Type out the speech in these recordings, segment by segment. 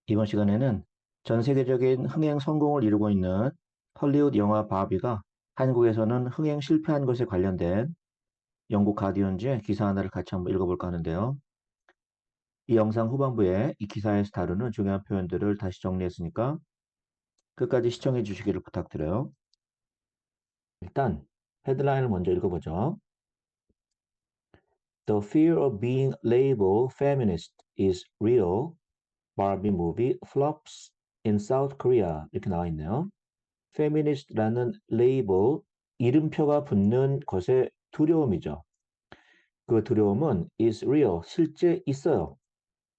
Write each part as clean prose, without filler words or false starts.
이번 시간에는 전 세계적인 흥행 성공을 이루고 있는 헐리우드 영화 바비가 한국에서는 흥행 실패한 것에 관련된 영국 가디언즈의 기사 하나를 같이 한번 읽어볼까 하는데요. 이 영상 후반부에 이 기사에서 다루는 중요한 표현들을 다시 정리했으니까 끝까지 시청해 주시기를 부탁드려요. 일단 헤드라인을 먼저 읽어보죠. The fear of being labeled feminist is real. Barbie movie flops in South Korea. 이렇게 나와 있네요. feminist라는 레이블, 이름표가 붙는 것의 두려움이죠. 그 두려움은 is real, 실제 있어요.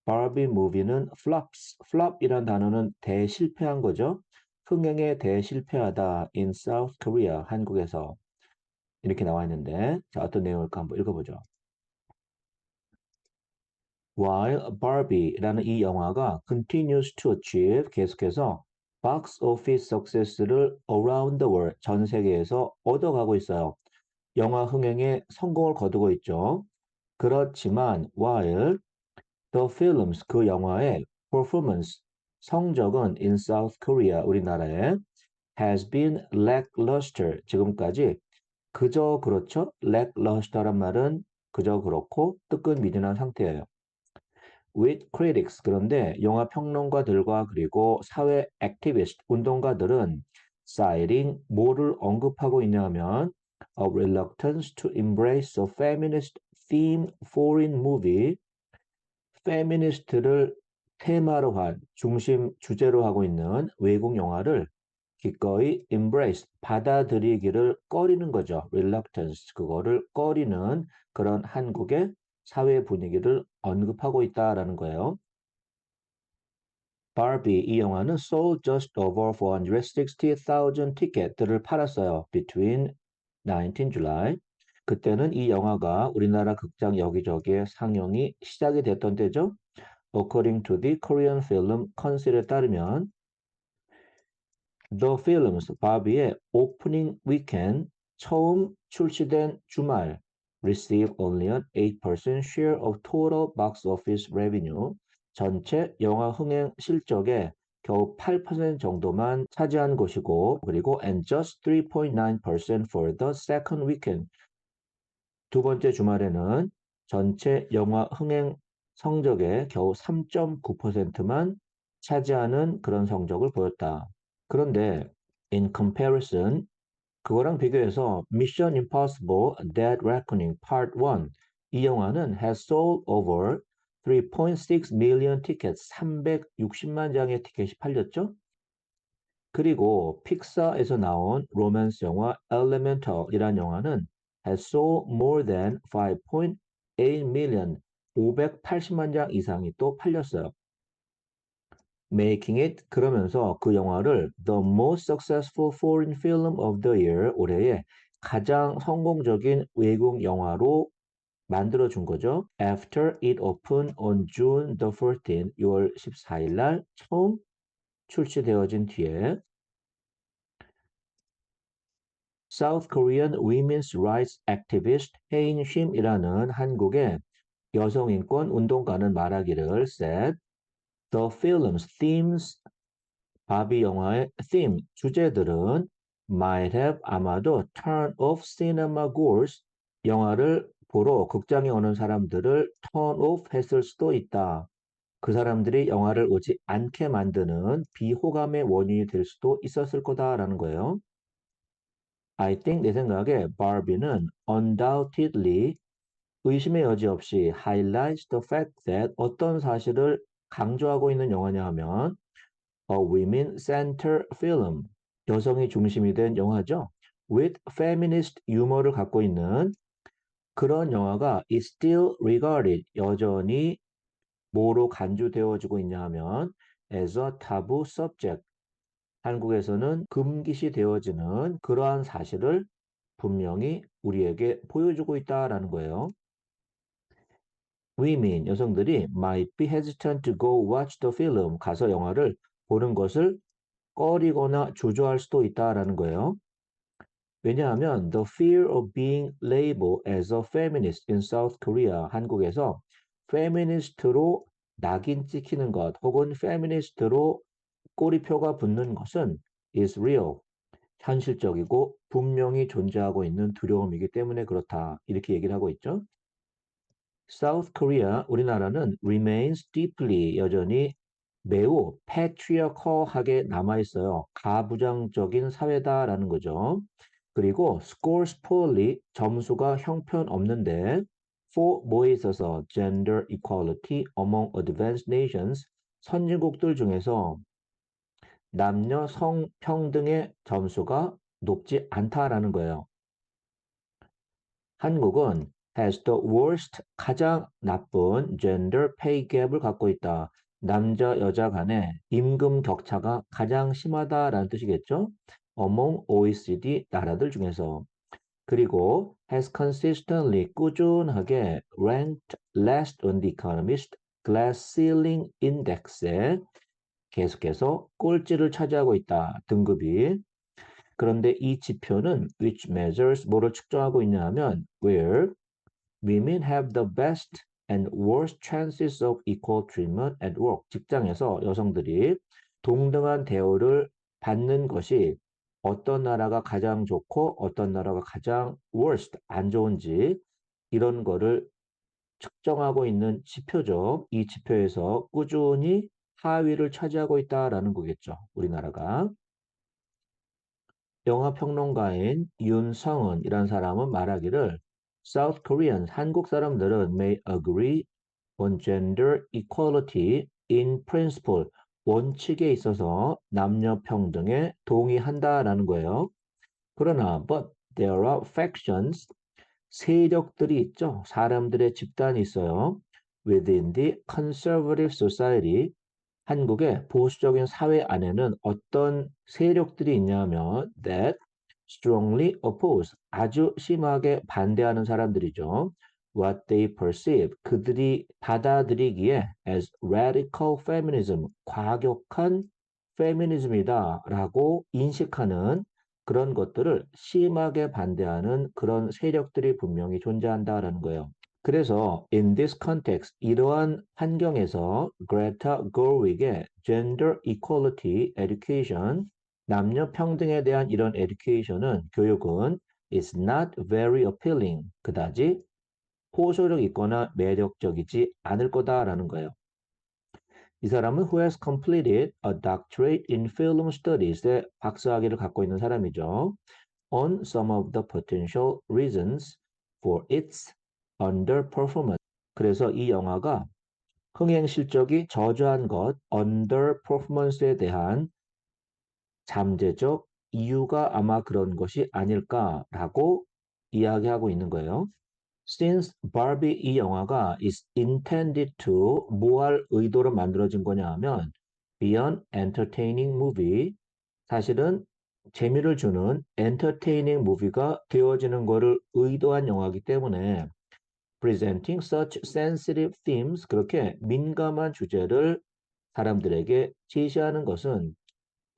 Barbie movie는 flops, flop이란 단어는 대실패한 거죠. 흥행에 대실패하다 in South Korea, 한국에서 이렇게 나와 있는데 자, 어떤 내용일까 한번 읽어보죠. While Barbie라는 이 영화가 continues to achieve, 계속해서 box office success를 around the world, 전 세계에서 얻어가고 있어요. 영화 흥행에 성공을 거두고 있죠. 그렇지만 while the films, 그 영화의 performance, 성적은 in South Korea, 우리나라에 has been lackluster, 지금까지 그저 그렇죠. lackluster란 말은 그저 그렇고 뜨끈미진한 상태예요. with critics, 그런데 영화 평론가들과 그리고 사회 activist, 운동가들은 citing 뭐를 언급하고 있냐 하면 a reluctance to embrace a feminist theme foreign movie, 페미니스트를 테마로 한 중심 주제로 하고 있는 외국 영화를 기꺼이 embrace, 받아들이기를 꺼리는 거죠. reluctance, 그거를 꺼리는 그런 한국의 사회 분위기를 언급하고 있다라는 거예요. Barbie, 이 영화는 sold just over 460,000 티켓들을 팔았어요. Between 19 July. 그때는 이 영화가 우리나라 극장 여기저기에 상영이 시작이 됐던 때죠. According to the Korean Film Council에 따르면 The Films, 바비의 오프닝 위켄드, 처음 출시된 주말 receive only an 8% share of total box office revenue, 전체 영화 흥행 실적의 겨우 8% 정도만 차지한 것이고, 그리고 and just 3.9% for the second weekend, 두 번째 주말에는 전체 영화 흥행 성적의 겨우 3.9%만 차지하는 그런 성적을 보였다. 그런데 in comparison, 그거랑 비교해서 Mission Impossible Dead Reckoning Part 1, 이 영화는 has sold over 3.6 million tickets, 360만 장의 티켓이 팔렸죠? 그리고 픽사에서 나온 로맨스 영화 Elemental이라는 영화는 has sold more than 5.8 million, 580만 장 이상이 또 팔렸어요. Making it, 그러면서 그 영화를 the most successful foreign film of the year, 올해의 가장 성공적인 외국 영화로 만들어준 거죠. After it opened on June the 14th, 6월 14일 날 처음 출시되어진 뒤에 South Korean women's rights activist 해인 쉼이라는 한국의 여성인권 운동가는 말하기를 said the film's themes, 바비 영화의 theme, 주제들은 might have, 아마도 turn off cinema goers, 영화를 보러 극장에 오는 사람들을 turn off 했을 수도 있다. 그 사람들이 영화를 오지 않게 만드는 비호감의 원인이 될 수도 있었을 거다라는 거예요. I think, 내 생각에 Barbie는 undoubtedly, 의심의 여지 없이 highlights the fact that, 어떤 사실을 강조하고 있는 영화냐 하면 a women-centered film, 여성이 중심이 된 영화죠. with feminist 유머를 갖고 있는 그런 영화가 is still regarded, 여전히 뭐로 간주되어지고 있냐 하면 as a taboo subject, 한국에서는 금기시 되어지는 그러한 사실을 분명히 우리에게 보여주고 있다라는 거예요. women, 여성들이 might be hesitant to go watch the film, 가서 영화를 보는 것을 꺼리거나 주저할 수도 있다라는 거예요. 왜냐하면 the fear of being labeled as a feminist in South Korea, 한국에서 feminist로 낙인 찍히는 것 혹은 페미니스트로 꼬리표가 붙는 것은 is real, 현실적이고 분명히 존재하고 있는 두려움이기 때문에 그렇다. 이렇게 얘기를 하고 있죠. South Korea, 우리나라는 remains deeply, 여전히 매우 patriarchal하게 남아있어요. 가부장적인 사회다라는 거죠. 그리고 scores poorly, 점수가 형편없는데 for 뭐에 있어서 gender equality among advanced nations, 선진국들 중에서 남녀 성평등의 점수가 높지 않다라는 거예요. 한국은 has the worst, 가장 나쁜 gender pay gap을 갖고 있다. 남자, 여자 간의 임금 격차가 가장 심하다라는 뜻이겠죠? among OECD 나라들 중에서. 그리고 has consistently, 꾸준하게 ranked last on the Economist Glass Ceiling Index에 계속해서 꼴찌를 차지하고 있다. 등급이. 그런데 이 지표는 which measures 뭐를 측정하고 있냐 하면 where women have the best and worst chances of equal treatment at work. 직장에서 여성들이 동등한 대우를 받는 것이 어떤 나라가 가장 좋고 어떤 나라가 가장 worst, 안 좋은지 이런 거를 측정하고 있는 지표죠. 이 지표에서 꾸준히 하위를 차지하고 있다라는 거겠죠. 우리나라가. 영화 평론가인 윤성은이란 사람은 말하기를 South Koreans, 한국 사람들은 may agree on gender equality in principle, 원칙에 있어서 남녀 평등에 동의한다라는 거예요. 그러나 but there are factions, 세력들이 있죠. 사람들의 집단이 있어요. Within the conservative society, 한국의 보수적인 사회 안에는 어떤 세력들이 있냐면 that strongly oppose, 아주 심하게 반대하는 사람들이죠. What they perceive, 그들이 받아들이기에 as radical feminism, 과격한 페미니즘이다 라고 인식하는 그런 것들을 심하게 반대하는 그런 세력들이 분명히 존재한다라는 거예요. 그래서 in this context, 이러한 환경에서 그레타 거윅의 gender equality education, 남녀 평등에 대한 이런 education은, 교육은 is not very appealing, 그다지 호소력 있거나 매력적이지 않을 거다라는 거예요. 이 사람은 who has completed a doctorate in film studies의 박사학위를 갖고 있는 사람이죠. On some of the potential reasons for its underperformance. 그래서 이 영화가 흥행 실적이 저조한 것, underperformance에 대한 잠재적 이유가 아마 그런 것이 아닐까라고 이야기하고 있는 거예요. Since Barbie, 이 영화가 is intended to, 뭐 할 의도로 만들어진 거냐 하면 be an entertaining movie, 사실은 재미를 주는 entertaining movie가 되어지는 것을 의도한 영화이기 때문에 presenting such sensitive themes, 그렇게 민감한 주제를 사람들에게 제시하는 것은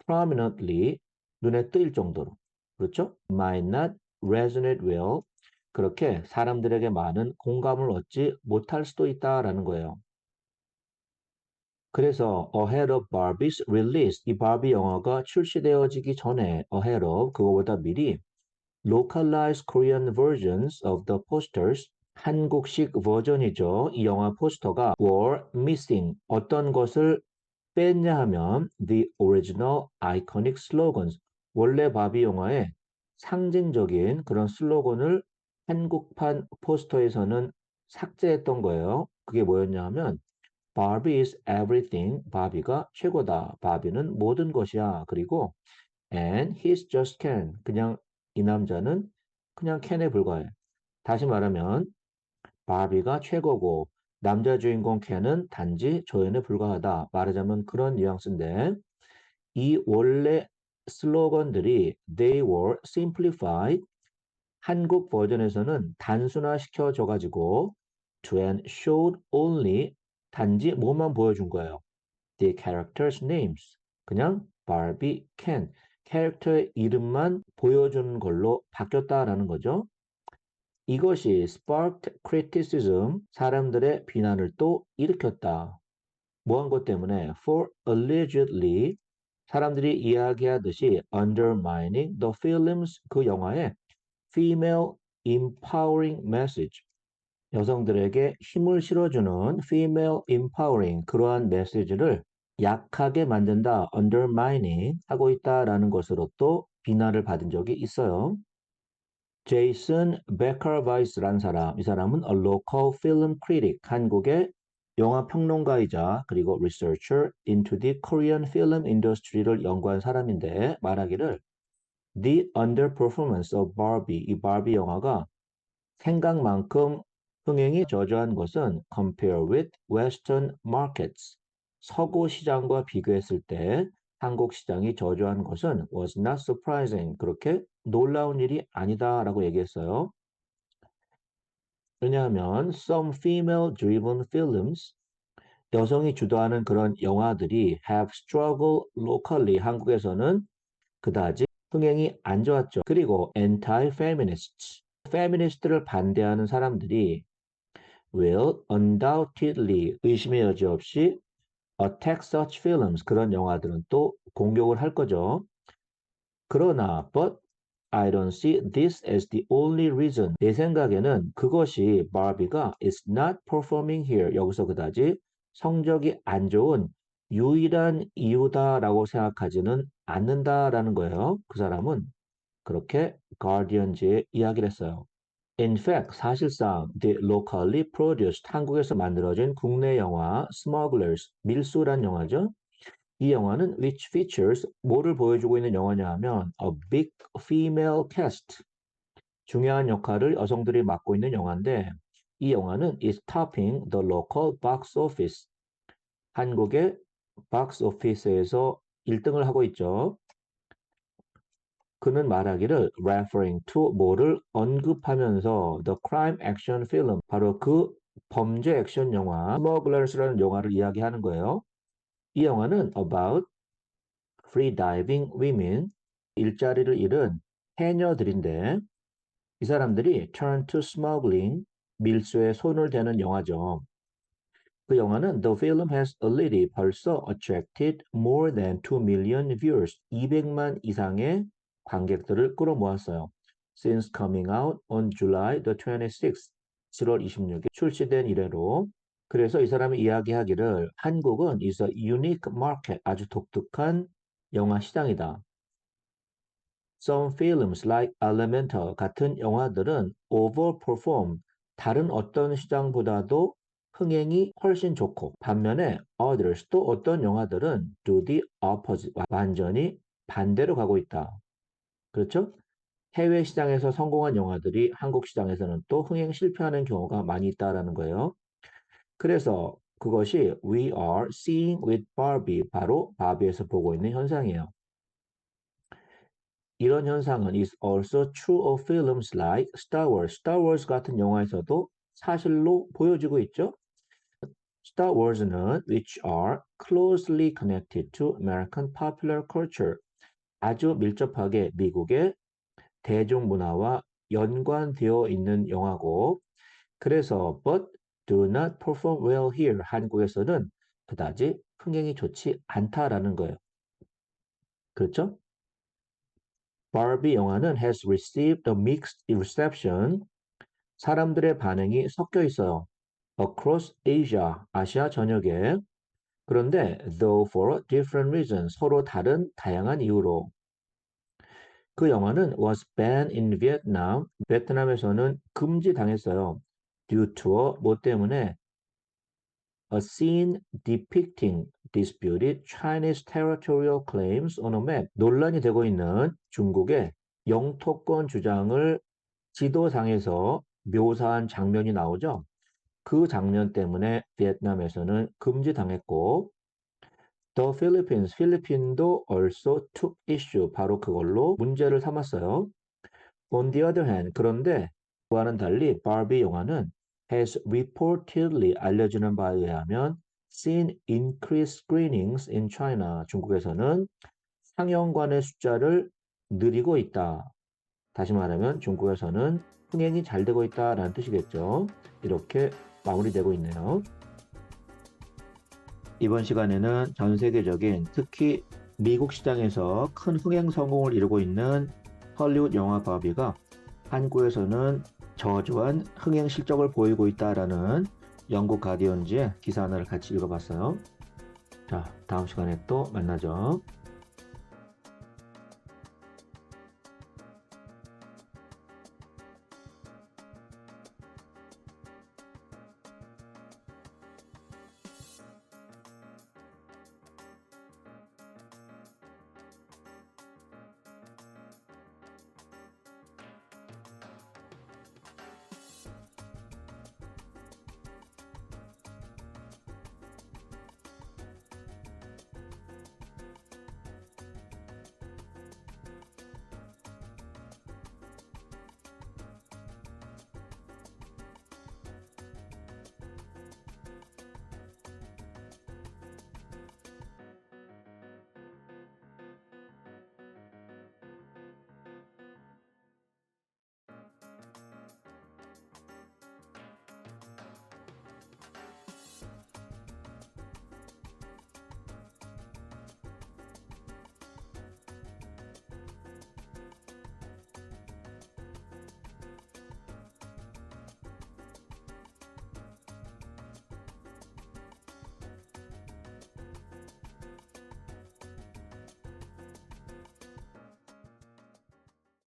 prominently, 눈에 띄일 정도로, 그렇죠? might not resonate well, 그렇게 사람들에게 많은 공감을 얻지 못할 수도 있다라는 거예요. 그래서 ahead of Barbie's release, 이 바비 영화가 출시되어지기 전에 ahead of, 그거보다 미리 localized Korean versions of the posters, 한국식 버전이죠. 이 영화 포스터가 were missing, 어떤 것을 뺐냐 하면 the original iconic slogans, 원래 바비 영화의 상징적인 그런 슬로건을 한국판 포스터에서는 삭제했던 거예요. 그게 뭐였냐 하면 Barbie is everything, 바비가 최고다. 바비는 모든 것이야. 그리고 and he's just Ken, 그냥 이 남자는 그냥 켄에 불과해. 다시 말하면 바비가 최고고 남자 주인공 켄은 단지 조연에 불과하다. 말하자면 그런 뉘앙스인데 이 원래 슬로건들이 they were simplified, 한국 버전에서는 단순화시켜줘가지고 to and showed only, 단지 뭐만 보여준 거예요. The characters' names, 그냥 Barbie, Ken, 캐릭터의 이름만 보여주는 걸로 바뀌었다라는 거죠. 이것이 sparked criticism, 사람들의 비난을 또 일으켰다. 뭐한 것 때문에 for allegedly 사람들이 이야기하듯이 undermining the film's 그 영화의 female empowering message 여성들에게 힘을 실어주는 female empowering 그러한 메시지를 약하게 만든다 undermining 하고 있다라는 것으로 또 비난을 받은 적이 있어요. 제이슨 베커바이스라는 사람, 이 사람은 a local film critic, 한국의 영화 평론가이자 그리고 researcher into the Korean film industry를 연구한 사람인데 말하기를 The underperformance of Barbie, 이 바비 영화가 생각만큼 흥행이 저조한 것은 compare with Western markets, 서구 시장과 비교했을 때 한국 시장이 저조한 것은 was not surprising, 그렇게 놀라운 일이 아니다라고 얘기했어요. 왜냐하면 some female-driven films, 여성이 주도하는 그런 영화들이 have struggled locally, 한국에서는 그다지 흥행이 안 좋았죠. 그리고 anti-feminists, 페미니스트를 반대하는 사람들이 will undoubtedly 의심의 여지 없이 attack such films 그런 영화들은 또 공격을 할 거죠. 그러나 but I don't see this as the only reason. 내 생각에는 그것이 바비가 is not performing here. 여기서 그다지 성적이 안 좋은 유일한 이유다라고 생각하지는 않는다라는 거예요. 그 사람은 그렇게 가디언즈에 이야기를 했어요. In fact, 사실상 the locally produced 한국에서 만들어진 국내 영화 Smugglers, 밀수란 영화죠. 이 영화는 which features 뭐를 보여주고 있는 영화냐 하면 a big female cast 중요한 역할을 여성들이 맡고 있는 영화인데 이 영화는 is topping the local box office 한국의 박스 오피스에서 1등을 하고 있죠. 그는 말하기를 referring to 뭐를 언급하면서 the crime action film 바로 그 범죄 액션 영화 Smugglers라는 영화를 이야기하는 거예요. 이 영화는 about freediving women 일자리를 잃은 해녀들인데 이 사람들이 turn to smuggling 밀수에 손을 대는 영화죠. 그 영화는 The film has already 벌써 attracted more than 2 million viewers 200만 이상의 관객들을 끌어모았어요. Since coming out on July the 26th 7월 26일 출시된 이래로 그래서 이 사람이 이야기하기를 한국은 is a unique market 아주 독특한 영화 시장이다. Some films like Elemental 같은 영화들은 overperform 다른 어떤 시장보다도 흥행이 훨씬 좋고 반면에 others 또 어떤 영화들은 do the opposite 완전히 반대로 가고 있다. 그렇죠? 해외 시장에서 성공한 영화들이 한국 시장에서는 또 흥행 실패하는 경우가 많이 있다라는 거예요. 그래서 그것이 we are seeing with Barbie 바로 바비에서 보고 있는 현상이에요. 이런 현상은 is also true of films like Star Wars. Star Wars 같은 영화에서도 사실로 보여지고 있죠. Star Wars는 which are closely connected to American popular culture. 아주 밀접하게 미국의 대중문화와 연관되어 있는 영화고 그래서 but do not perform well here. 한국에서는 그다지 흥행이 좋지 않다라는 거예요. 그렇죠? 바비 영화는 has received a mixed reception. 사람들의 반응이 섞여 있어요. Across Asia, 아시아 전역에. 그런데 though for different reasons, 서로 다른 다양한 이유로. 그 영화는 was banned in Vietnam. 베트남에서는 금지당했어요. due to 뭐 때문에 a scene depicting disputed Chinese territorial claims on a map. 논란이 되고 있는 중국의 영토권 주장을 지도상에서 묘사한 장면이 나오죠. 그 장면 때문에 베트남에서는 금지당했고 The Philippines, 필리핀도 also took issue, 바로 그걸로 문제를 삼았어요. On the other hand, 그런데 그와는 달리 바비 영화는 has reportedly 알려지는 바에 의하면 seen increased screenings in China, 중국에서는 상영관의 숫자를 늘리고 있다. 다시 말하면 중국에서는 흥행이 잘 되고 있다라는 뜻이겠죠. 이렇게 마무리되고 있네요. 이번 시간에는 전 세계적인 특히 미국 시장에서 큰 흥행 성공을 이루고 있는 헐리우드 영화 바비가 한국에서는 저조한 흥행 실적을 보이고 있다라는 영국 가디언즈의 기사 하나를 같이 읽어봤어요. 자, 다음 시간에 또 만나죠.